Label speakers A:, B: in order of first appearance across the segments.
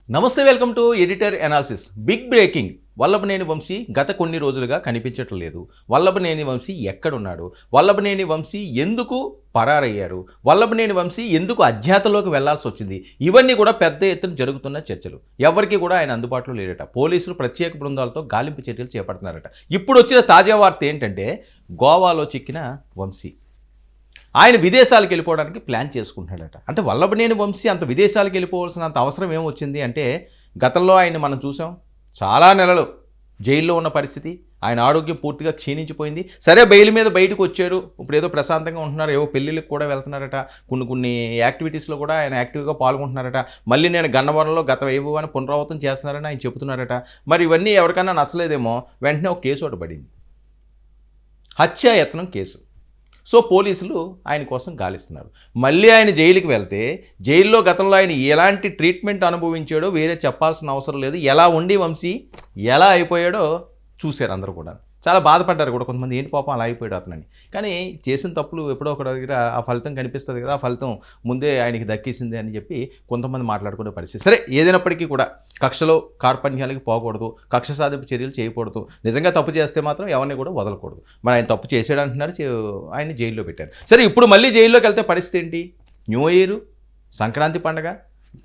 A: నమస్తే, welcome to editor analysis. Big breaking. Vallabhaneni Vamsi గత కొన్ని రోజులుగా కనిపించట్లేదు. వల్లభనేని వంశీ ఎక్కడున్నాడు? వల్లభనేని వంశీ ఎందుకు పరారయ్యారు? వల్లభనేని వంశీ ఎందుకు అజ్ఞాతంలోకి వెళ్లాల్సి వచ్చింది? ఇవన్నీ కూడా పెద్ద ఎత్తున జరుగుతున్న చర్చలు. ఎవరికి కూడా ఆయన అందుబాటులో లేడట. పోలీసులు ప్రత్యేక బృందాలతో గాలింపు చర్యలు చేపడుతున్నారట. ఇప్పుడు వచ్చిన తాజా వార్త ఏంటంటే గోవాలో చిక్కిన వంశీ ఆయన విదేశాలకు వెళ్ళిపోవడానికి ప్లాన్ చేసుకుంటున్నాడట. అంటే వల్లభనేని వంశీ అంత విదేశాలకు వెళ్ళిపోవాల్సినంత అవసరం ఏమొచ్చింది అంటే, గతంలో ఆయన మనం చూసాం, చాలా నెలలు జైల్లో ఉన్న పరిస్థితి, ఆయన ఆరోగ్యం పూర్తిగా క్షీణించిపోయింది. సరే, బెయిల్ మీద బయటకు వచ్చారు, ఇప్పుడు ఏదో ప్రశాంతంగా ఉంటున్నారు, ఏవో పెళ్ళిళ్ళకి కూడా వెళ్తున్నారట, కొన్ని యాక్టివిటీస్లో కూడా ఆయన యాక్టివ్గా పాల్గొంటున్నారట. మళ్ళీ నేను గన్నవరంలో గత వైభవాన్ని పునరావృతం చేస్తున్నారని ఆయన చెబుతున్నారట. మరి ఇవన్నీ ఎవరికైనా నచ్చలేదేమో, వెంటనే ఒక కేసు ఒకటి పడింది, హత్యాయత్నం కేసు. సో పోలీసులు ఆయన కోసం గాలిస్తున్నారు. మళ్ళీ ఆయన జైలుకి వెళ్తే, జైల్లో గతంలో ఆయన ఎలాంటి ట్రీట్మెంట్ అనుభవించాడో వేరే చెప్పాల్సిన అవసరం లేదు. ఎలా ఉండి వంశీ ఎలా అయిపోయాడో చూశారు అందరూ కూడా. చాలా బాధపడ్డారు కూడా కొంతమంది, ఏంటి పాపం అలా అయిపోయాడు అతనని. కానీ చేసిన తప్పులు ఎప్పుడో ఒక దగ్గర ఆ ఫలితం కనిపిస్తుంది కదా, ఆ ఫలితం ముందే ఆయనకి దక్కేసింది అని చెప్పి కొంతమంది మాట్లాడుకునే పరిస్థితి. సరే, ఏదైనప్పటికీ కూడా కక్షలో కార్పణ్యాలకి పోకూడదు, కక్ష సాధింపు చర్యలు చేయకూడదు. నిజంగా తప్పు చేస్తే మాత్రం ఎవరిని కూడా వదలకూడదు. మరి ఆయన తప్పు చేసాడు అంటున్నారు, ఆయన్ని జైల్లో పెట్టారు. సరే, ఇప్పుడు మళ్ళీ జైల్లోకి వెళ్తే పరిస్థితి ఏంటి? న్యూ ఇయర్, సంక్రాంతి పండగ,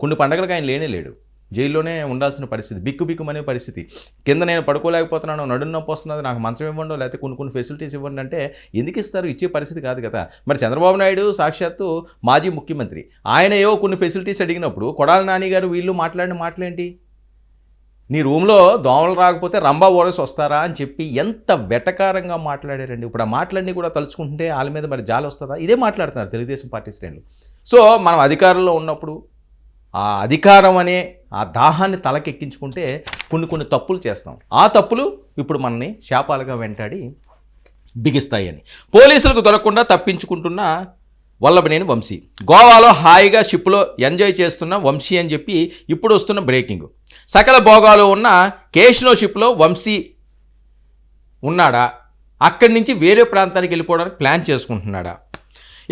A: కొన్ని పండగలకు ఆయన లేనే లేడు, జైల్లోనే ఉండాల్సిన పరిస్థితి, బిక్కుమనే పరిస్థితి. కింద నేను పడుకోలేకపోతున్నాను, నడుము నొప్పి వస్తున్నది, నాకు మంచం ఇవ్వండి, లేకపోతే కొన్ని ఫెసిలిటీస్ ఇవ్వండి అంటే ఎందుకు ఇస్తారు? ఇచ్చే పరిస్థితి కాదు కదా. మరి చంద్రబాబు నాయుడు సాక్షాత్తు మాజీ ముఖ్యమంత్రి, ఆయన ఏవో కొన్ని ఫెసిలిటీస్ అడిగినప్పుడు కొడాలి నాని గారు వీళ్ళు మాట్లాడిన మాటలేంటి? నీ రూమ్లో దోమలు రాకపోతే రంభా ఓరస్ వస్తారా అని చెప్పి ఎంత వెటకారంగా మాట్లాడారండి. ఇప్పుడు ఆ మాటలన్నీ కూడా తలుచుకుంటుంటే వాళ్ళ మీద మరి జాలి వస్తుందా? ఇదే మాట్లాడుతున్నారు తెలుగుదేశం పార్టీ శ్రేణులు. సో మనం అధికారంలో ఉన్నప్పుడు ఆ అధికారం అనే ఆ దాహాన్ని తలకెక్కించుకుంటే కొన్ని తప్పులు చేస్తాం. ఆ తప్పులు ఇప్పుడు మనని శాపాలుగా వెంటాడి బిగిస్తాయని పోలీసులకు దొరకకుండా తప్పించుకుంటున్న వల్లభనేని వంశీ, గోవాలో హాయిగా షిప్లో ఎంజాయ్ చేస్తున్న వంశీ అని చెప్పి ఇప్పుడు వస్తున్న బ్రేకింగ్. సకల భోగాలు ఉన్న కేష్నో షిప్లో వంశీ ఉన్నాడా? అక్కడి నుంచి వేరే ప్రాంతానికి వెళ్ళిపోవడానికి ప్లాన్ చేసుకుంటున్నాడా?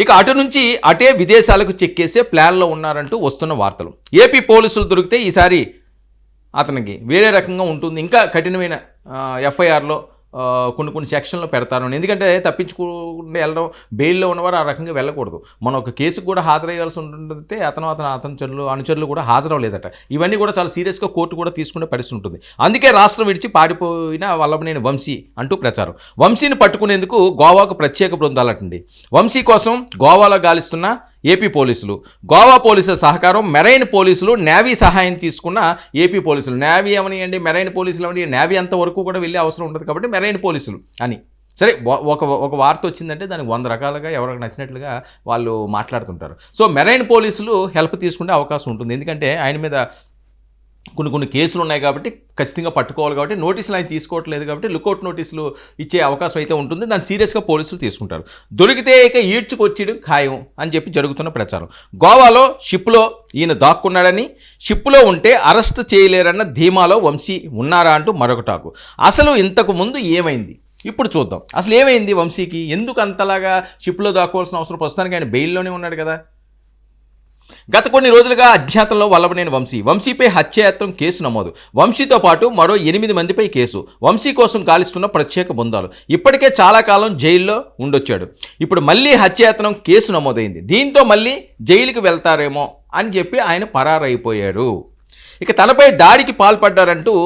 A: ఇక అటు నుంచి అటే విదేశాలకు చెక్కేసే ప్లాన్లో ఉన్నారంటూ వస్తున్న వార్తలు. ఏపీ పోలీసులు దొరికితే ఈసారి అతనికి వేరే రకంగా ఉంటుంది. ఇంకా కఠినమైన ఎఫ్ఐఆర్లో కొన్ని సెక్షన్లో పెడతారు. ఎందుకంటే తప్పించుకుంటూ వెళ్ళడం, బెయిల్లో ఉన్నవారు ఆ రకంగా వెళ్ళకూడదు. మనం ఒక కేసుకు కూడా హాజరయ్యాల్సి ఉంటుందంటే అతను అనుచరులు కూడా హాజరవ్వలేదట. ఇవన్నీ కూడా చాలా సీరియస్గా కోర్టు కూడా తీసుకునే పరిస్థితి ఉంటుంది. అందుకే రాష్ట్రం విడిచి పారిపోయిన వల్లభనేని వంశీ అంటూ ప్రచారం. వంశీని పట్టుకునేందుకు గోవాకు ప్రత్యేక బృందాలటండి. వంశీ కోసం గోవాలో గాలిస్తున్న ఏపీ పోలీసులు, గోవా పోలీసుల సహకారం, మెరైన్ పోలీసులు, నేవీ సహాయం తీసుకున్న ఏపీ పోలీసులు. నేవీ అవనియండి, మెరైన్ పోలీసులు అవని, నేవీ అంతవరకు కూడా వెళ్ళే అవసరం ఉంటుంది కాబట్టి మెరైన్ పోలీసులు అని. సరే, ఒక వార్త వచ్చిందంటే దానికి 100 రకాలుగా ఎవరికి నచ్చినట్లుగా వాళ్ళు మాట్లాడుతుంటారు. సో మెరైన్ పోలీసులు హెల్ప్ తీసుకునే అవకాశం ఉంటుంది. ఎందుకంటే ఆయన మీద కొన్ని కేసులు ఉన్నాయి కాబట్టి ఖచ్చితంగా పట్టుకోవాలి కాబట్టి నోటీసులు ఆయన తీసుకోవట్లేదు కాబట్టి లుకౌట్ నోటీసులు ఇచ్చే అవకాశం అయితే ఉంటుంది. దాన్ని సీరియస్గా పోలీసులు తీసుకుంటారు. దొరికితే ఇక ఈడ్చుకొచ్చేయడం ఖాయం అని చెప్పి జరుగుతున్న ప్రచారం. గోవాలో షిప్లో ఈయన దాక్కున్నాడని, షిప్లో ఉంటే అరెస్ట్ చేయలేరన్న ధీమాలో వంశీ ఉన్నారా అంటూ మరొక టాకు. అసలు ఇంతకు ముందు ఏమైంది ఇప్పుడు చూద్దాం. అసలు ఏమైంది వంశీకి? ఎందుకు అంతలాగా షిప్లో దాక్కోవాల్సిన అవసరం? ప్రస్తుతానికి ఆయన బెయిల్లోనే ఉన్నాడు కదా. గత కొన్ని రోజులుగా అజ్ఞాతంలో వల్లభనేని వంశీపై హత్యాయత్నం కేసు నమోదు. వంశీతో పాటు మరో 8 మందిపై కేసు. వంశీ కోసం గాలిస్తున్న ప్రత్యేక బృందాలు. ఇప్పటికే చాలా కాలం జైల్లో ఉండొచ్చాడు. ఇప్పుడు మళ్ళీ హత్యాయత్నం కేసు నమోదైంది. దీంతో మళ్ళీ జైలుకి వెళ్తారేమో అని చెప్పి ఆయన పరారైపోయాడు. ఇక తనపై దాడికి పాల్పడ్డారంటూ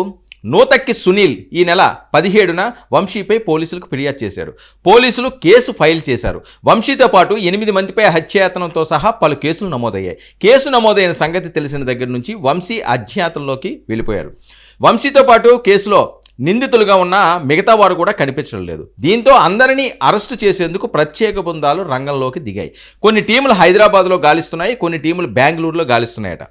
A: నూతక్కి సునీల్ ఈ నెల 17న వంశీపై పోలీసులకు ఫిర్యాదు చేశారు. పోలీసులు కేసు ఫైల్ చేశారు. వంశీతో పాటు 8 మందిపై హత్యాయత్నంతో సహా పలు కేసులు నమోదయ్యాయి. కేసు నమోదైన సంగతి తెలిసిన దగ్గర నుంచి వంశీ అజ్ఞాతంలోకి వెళ్ళిపోయారు. వంశీతో పాటు కేసులో నిందితులుగా ఉన్న మిగతా వారు కూడా కనిపించడం లేదు. దీంతో అందరినీ అరెస్టు చేసేందుకు ప్రత్యేక బృందాలు రంగంలోకి దిగాయి. కొన్ని టీములు హైదరాబాద్లో గాలిస్తున్నాయి, కొన్ని టీములు బెంగళూరులో గాలిస్తున్నాయట.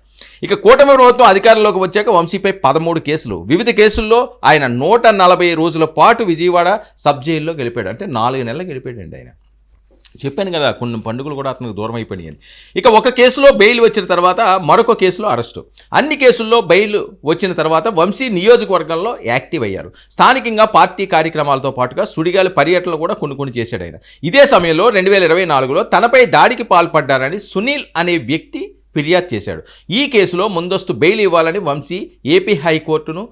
A: ఇక కూటమి ప్రభుత్వం అధికారంలోకి వచ్చాక వంశీపై 13 కేసులు. వివిధ కేసుల్లో ఆయన 140 రోజుల పాటు విజయవాడ సబ్ జైల్లో గెలిపాడు. అంటే 4 నెలలు గెలిపాడండి ఆయన. చెప్పాను కదా, కొన్ని పండుగలు కూడా అతనికి దూరం అయిపోయాయని. ఇక ఒక కేసులో బెయిల్ వచ్చిన తర్వాత మరొక కేసులో అరెస్టు. అన్ని కేసుల్లో బెయిల్ వచ్చిన తర్వాత వంశీ నియోజకవర్గంలో యాక్టివ్ అయ్యారు. స్థానికంగా పార్టీ కార్యక్రమాలతో పాటుగా సుడిగాలి పర్యటనలు కూడా కొన్ని చేశాడు ఆయన. ఇదే సమయంలో 2024లో తనపై దాడికి పాల్పడ్డారని సునీల్ అనే వ్యక్తి ఫిర్యాదు చేశాడు. ఈ కేసులో ముందస్తు బెయిల్ ఇవ్వాలని వంశీ ఏపీ హైకోర్టును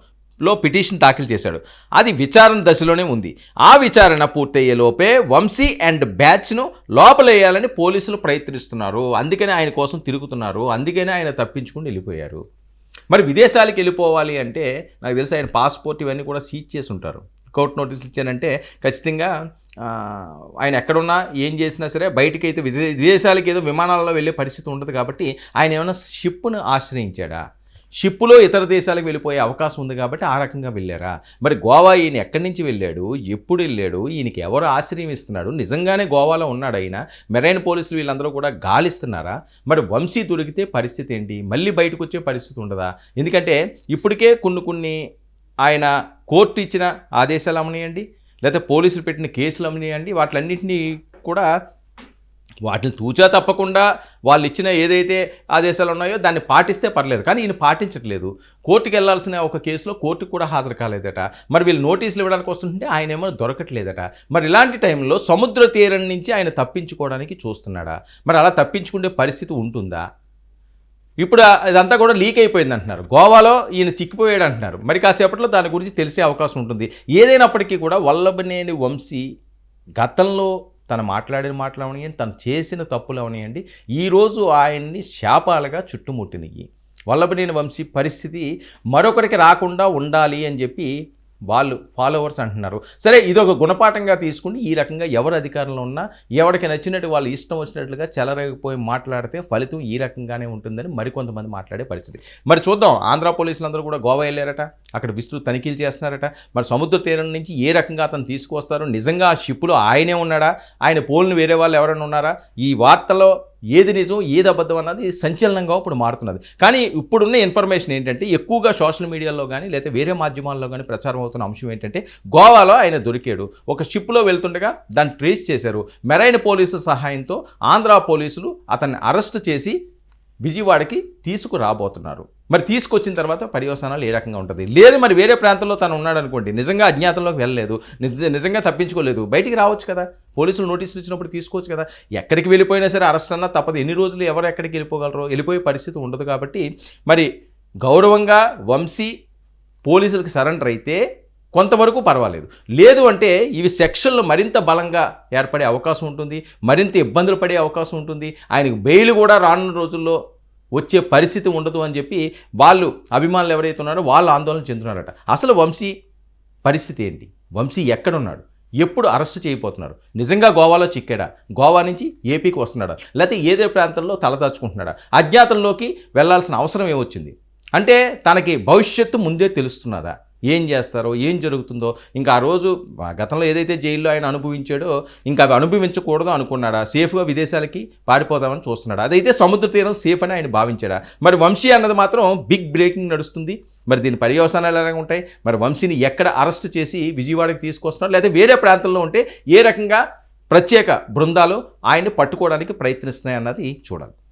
A: పిటిషన్ దాఖలు చేశాడు. అది విచారణ దశలోనే ఉంది. ఆ విచారణ పూర్తయ్యే లోపే వంశీ అండ్ బ్యాచ్ను లోపలేయాలని పోలీసులు ప్రయత్నిస్తున్నారు. అందుకనే ఆయన కోసం తిరుగుతున్నారు. అందుకనే ఆయన తప్పించుకుని వెళ్ళిపోయారు. మరి విదేశాలకు వెళ్ళిపోవాలి అంటే నాకు తెలిసి ఆయన పాస్పోర్ట్ ఇవన్నీ కూడా సీజ్ చేసి ఉంటారు. కోర్టు నోటీసులు ఇచ్చానంటే ఖచ్చితంగా ఆయన ఎక్కడున్నా ఏం చేసినా సరే బయటికి అయితే విదేశాలకి ఏదో విమానాల్లో వెళ్ళే పరిస్థితి ఉండదు. కాబట్టి ఆయన ఏమైనా షిప్ను ఆశ్రయించాడా? షిప్పులో ఇతర దేశాలకు వెళ్ళిపోయే అవకాశం ఉంది కాబట్టి ఆ రకంగా వెళ్ళారా? మరి గోవా ఈయన ఎక్కడి నుంచి వెళ్ళాడు? ఎప్పుడు వెళ్ళాడు? ఈయనకి ఎవరు ఆశ్రయం ఇస్తున్నాడు? నిజంగానే గోవాలో ఉన్నాడు ఆయన? మెరైన్ పోలీసులు వీళ్ళందరూ కూడా గాలిస్తున్నారా? మరి వంశీ దొరికితే పరిస్థితి ఏంటి? మళ్ళీ బయటకు వచ్చే పరిస్థితి ఉండదా? ఎందుకంటే ఇప్పటికే కొన్ని ఆయన కోర్టు ఇచ్చిన ఆదేశాలు అమనియండి, లేకపోతే పోలీసులు పెట్టిన కేసులు అమనియండి, వాటిలన్నింటినీ కూడా వాటిని తూచా తప్పకుండా వాళ్ళు ఇచ్చిన ఏదైతే ఆదేశాలు ఉన్నాయో దాన్ని పాటిస్తే పర్లేదు. కానీ ఈయన పాటించట్లేదు. కోర్టుకు వెళ్లాల్సిన ఒక కేసులో కోర్టుకు కూడా హాజరు కాలేదట. మరి వీళ్ళు నోటీసులు ఇవ్వడానికి వస్తుంటే ఆయన ఏమో దొరకట్లేదట. మరి ఇలాంటి టైంలో సముద్ర తీరం నుంచి ఆయన తప్పించుకోవడానికి చూస్తున్నాడా? మరి అలా తప్పించుకునే పరిస్థితి ఉంటుందా? ఇప్పుడు ఇదంతా కూడా లీక్ అయిపోయింది అంటున్నారు. గోవాలో ఈయన చిక్కిపోయాడు అంటున్నారు. మరి కాసేపట్లో దాని గురించి తెలిసే అవకాశం ఉంటుంది. ఏదైనప్పటికీ కూడా వల్లభనేని వంశీ గతంలో తను మాట్లాడిన మాటలు అవనియండి, తను చేసిన తప్పులు అవనియండి, ఈరోజు ఆయన్ని శాపాలుగా చుట్టుముట్టినవి. వల్లభనేని వంశీ పరిస్థితి మరొకరికి రాకుండా ఉండాలి అని చెప్పి వాళ్ళు ఫాలోవర్స్ అంటున్నారు. సరే, ఇదొక గుణపాఠంగా తీసుకుని ఈ రకంగా ఎవరు అధికారంలో ఉన్నా ఎవరికి నచ్చినట్టు వాళ్ళు ఇష్టం వచ్చినట్లుగా చెలరేగిపోయి మాట్లాడితే ఫలితం ఈ రకంగానే ఉంటుందని మరికొంతమంది మాట్లాడే పరిస్థితి. మరి చూద్దాం. ఆంధ్ర పోలీసులందరూ కూడా గోవా వెళ్ళారట. అక్కడ విస్తృత తనిఖీలు చేస్తున్నారట. మరి సముద్ర తీరం నుంచి ఏ రకంగా అతను తీసుకొస్తారు? నిజంగా ఆ షిప్పులో ఆయనే ఉన్నాడా? ఆయన పోలిన వేరే వాళ్ళు ఎవరైనా ఉన్నారా? ఈ వార్తలో ఏది నిజం ఏది అబద్ధం అన్నది సంచలనంగా ఇప్పుడు మారుతున్నది. కానీ ఇప్పుడున్న ఇన్ఫర్మేషన్ ఏంటంటే ఎక్కువగా సోషల్ మీడియాలో కానీ లేదా వేరే మాధ్యమాల్లో కానీ ప్రచారం అవుతున్న అంశం ఏంటంటే గోవాలో ఆయన దొరికాడు. ఒక షిప్లో వెళ్తుండగా దాన్ని ట్రేస్ చేశారు. మెరైన్ పోలీసుల సహాయంతో ఆంధ్ర పోలీసులు అతన్ని అరెస్ట్ చేసి విజయవాడకి తీసుకురాబోతున్నారు. మరి తీసుకొచ్చిన తర్వాత పర్యవసానాలు ఏ రకంగా ఉంటుంది? లేదు మరి వేరే ప్రాంతంలో తను ఉన్నాడు అనుకోండి, నిజంగా అజ్ఞాతంలోకి వెళ్ళలేదు, నిజంగా తప్పించుకోలేదు, బయటికి రావచ్చు కదా. పోలీసులు నోటీసులు ఇచ్చినప్పుడు తీసుకోవచ్చు కదా. ఎక్కడికి వెళ్ళిపోయినా సరే అరెస్ట్ అన్నా తప్పదు. ఎన్ని రోజులు ఎవరు ఎక్కడికి వెళ్ళిపోగలరో, వెళ్ళిపోయే పరిస్థితి ఉండదు. కాబట్టి మరి గౌరవంగా వంశీ పోలీసులకు సరెండర్ అయితే కొంతవరకు పర్వాలేదు. లేదు అంటే ఇవి సెక్షన్లు మరింత బలంగా ఏర్పడే అవకాశం ఉంటుంది, మరింత ఇబ్బందులు పడే అవకాశం ఉంటుంది. ఆయనకు బెయిల్ కూడా రానున్న రోజుల్లో వచ్చే పరిస్థితి ఉండదు అని చెప్పి వాళ్ళు అభిమానులు ఎవరైతే ఉన్నారో వాళ్ళు ఆందోళన చెందుతున్నారట. అసలు వంశీ పరిస్థితి ఏంటి? వంశీ ఎక్కడున్నాడు? ఎప్పుడు అరెస్ట్ చేయబోతున్నారు? నిజంగా గోవాలో చిక్కాడా? గోవా నుంచి ఏపీకి వస్తున్నాడా? లేకపోతే ఏదే ప్రాంతంలో తలదాచుకుంటున్నాడా? అజ్ఞాతంలోకి వెళ్లాల్సిన అవసరం ఏమొచ్చింది? అంటే తనకి భవిష్యత్తు ముందే తెలుస్తున్నదా? ఏం చేస్తారో, ఏం జరుగుతుందో? ఇంకా ఆ రోజు గతంలో ఏదైతే జైల్లో ఆయన అనుభవించాడో ఇంకా అవి అనుభవించకూడదు అనుకున్నాడా? సేఫ్గా విదేశాలకి పారిపోదామని చూస్తున్నాడా? అదైతే సముద్ర తీరం సేఫ్ అని ఆయన భావించాడా? మరి వంశీ అన్నది మాత్రం బిగ్ బ్రేకింగ్ నడుస్తుంది. మరి దీని పర్యవసానాలు ఎలా ఉంటాయి? మరి వంశీని ఎక్కడ అరెస్ట్ చేసి విజయవాడకి తీసుకొస్తున్నారు, లేదా వేరే ప్రాంతంలో ఉంటే ఏ రకంగా ప్రత్యేక బృందాలు ఆయన్ని పట్టుకోవడానికి ప్రయత్నిస్తున్నాయి అన్నది చూడాలి.